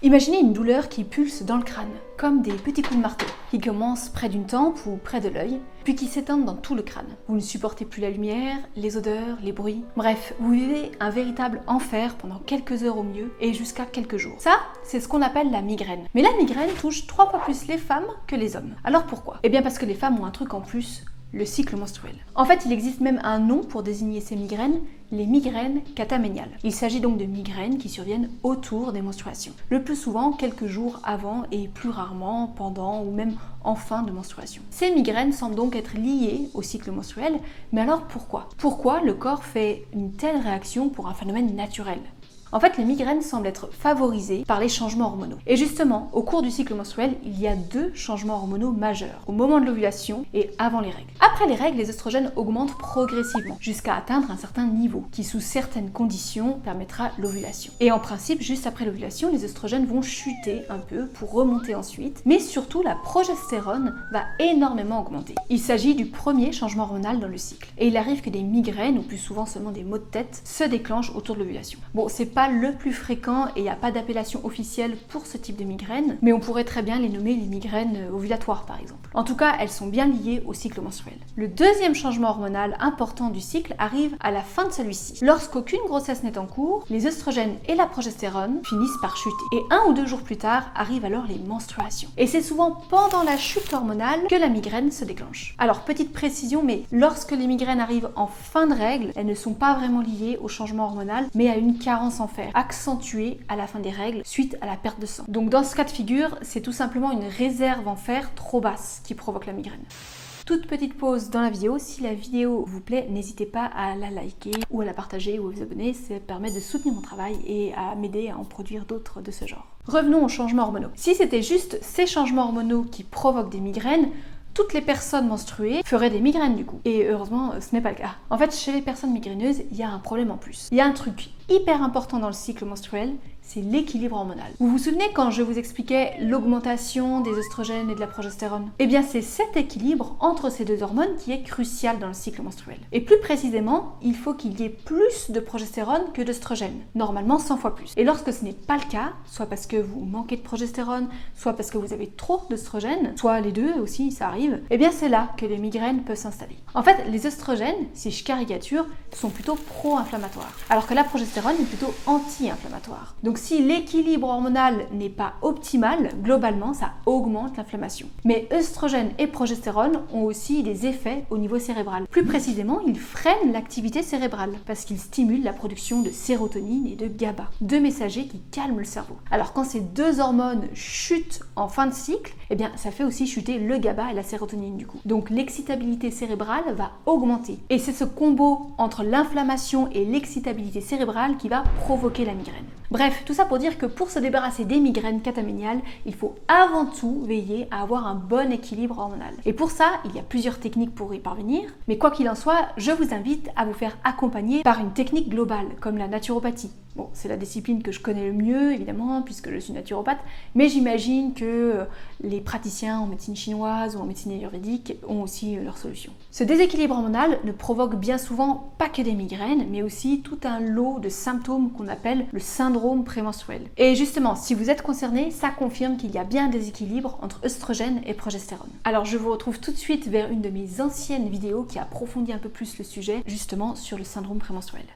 Imaginez une douleur qui pulse dans le crâne, comme des petits coups de marteau, qui commencent près d'une tempe ou près de l'œil, puis qui s'étendent dans tout le crâne. Vous ne supportez plus la lumière, les odeurs, les bruits. Bref, vous vivez un véritable enfer pendant quelques heures au mieux et jusqu'à quelques jours. Ça, c'est ce qu'on appelle la migraine. Mais la migraine touche 3 fois plus les femmes que les hommes. Alors pourquoi? Eh bien parce que les femmes ont un truc en plus, le cycle menstruel. En fait, il existe même un nom pour désigner ces migraines, les migraines cataméniales. Il s'agit donc de migraines qui surviennent autour des menstruations. Le plus souvent quelques jours avant et plus rarement pendant ou même en fin de menstruation. Ces migraines semblent donc être liées au cycle menstruel, mais alors pourquoi? Pourquoi le corps fait une telle réaction pour un phénomène naturel? En fait, les migraines semblent être favorisées par les changements hormonaux. Et justement, au cours du cycle menstruel, il y a 2 changements hormonaux majeurs, au moment de l'ovulation et avant les règles. Après les règles, les œstrogènes augmentent progressivement, jusqu'à atteindre un certain niveau, qui sous certaines conditions permettra l'ovulation. Et en principe, juste après l'ovulation, les œstrogènes vont chuter un peu pour remonter ensuite, mais surtout la progestérone va énormément augmenter. Il s'agit du premier changement hormonal dans le cycle. Et il arrive que des migraines, ou plus souvent seulement des maux de tête, se déclenchent autour de l'ovulation. Bon, c'est pas le plus fréquent et il n'y a pas d'appellation officielle pour ce type de migraine, mais on pourrait très bien les nommer les migraines ovulatoires par exemple. En tout cas, elles sont bien liées au cycle menstruel. Le deuxième changement hormonal important du cycle arrive à la fin de celui-ci. Lorsqu'aucune grossesse n'est en cours, les œstrogènes et la progestérone finissent par chuter. Et 1 ou 2 jours plus tard arrivent alors les menstruations. Et c'est souvent pendant la chute hormonale que la migraine se déclenche. Alors petite précision, mais lorsque les migraines arrivent en fin de règle, elles ne sont pas vraiment liées au changement hormonal, mais à une carence en fer, accentuée à la fin des règles suite à la perte de sang. Donc dans ce cas de figure, c'est tout simplement une réserve en fer trop basse qui provoque la migraine. Toute petite pause dans la vidéo, si la vidéo vous plaît, n'hésitez pas à la liker ou à la partager ou à vous abonner, ça permet de soutenir mon travail et à m'aider à en produire d'autres de ce genre. Revenons aux changements hormonaux. Si c'était juste ces changements hormonaux qui provoquent des migraines, toutes les personnes menstruées feraient des migraines du coup. Et heureusement, ce n'est pas le cas. En fait, chez les personnes migraineuses, il y a un problème en plus. Il y a un truc hyper important dans le cycle menstruel, c'est l'équilibre hormonal. Vous vous souvenez quand je vous expliquais l'augmentation des œstrogènes et de la progestérone? Eh bien, c'est cet équilibre entre ces 2 hormones qui est crucial dans le cycle menstruel. Et plus précisément, il faut qu'il y ait plus de progestérone que d'œstrogène, normalement 100 fois plus. Et lorsque ce n'est pas le cas, soit parce que vous manquez de progestérone, soit parce que vous avez trop d'œstrogène, soit les deux aussi, ça arrive, eh bien c'est là que les migraines peuvent s'installer. En fait, les œstrogènes, si je caricature, sont plutôt pro-inflammatoires, alors que la progestérone est plutôt anti-inflammatoire. Donc si l'équilibre hormonal n'est pas optimal, globalement, ça augmente l'inflammation. Mais œstrogènes et progestérone ont aussi des effets au niveau cérébral. Plus précisément, ils freinent l'activité cérébrale parce qu'ils stimulent la production de sérotonine et de GABA, 2 messagers qui calment le cerveau. Alors quand ces 2 hormones chutent en fin de cycle, eh bien ça fait aussi chuter le GABA et la sérotonine du coup. Donc l'excitabilité cérébrale va augmenter. Et c'est ce combo entre l'inflammation et l'excitabilité cérébrale qui va provoquer la migraine. Bref, tout ça pour dire que pour se débarrasser des migraines cataméniales, il faut avant tout veiller à avoir un bon équilibre hormonal. Et pour ça, il y a plusieurs techniques pour y parvenir, mais quoi qu'il en soit, je vous invite à vous faire accompagner par une technique globale, comme la naturopathie. Bon, c'est la discipline que je connais le mieux, évidemment, puisque je suis naturopathe, mais j'imagine que les praticiens en médecine chinoise ou en médecine ayurvédique ont aussi leurs solutions. Ce déséquilibre hormonal ne provoque bien souvent pas que des migraines, mais aussi tout un lot de symptômes qu'on appelle le syndrome prémenstruel. Et justement, si vous êtes concerné, ça confirme qu'il y a bien un déséquilibre entre œstrogène et progestérone. Alors je vous retrouve tout de suite vers une de mes anciennes vidéos qui approfondit un peu plus le sujet, justement sur le syndrome prémenstruel.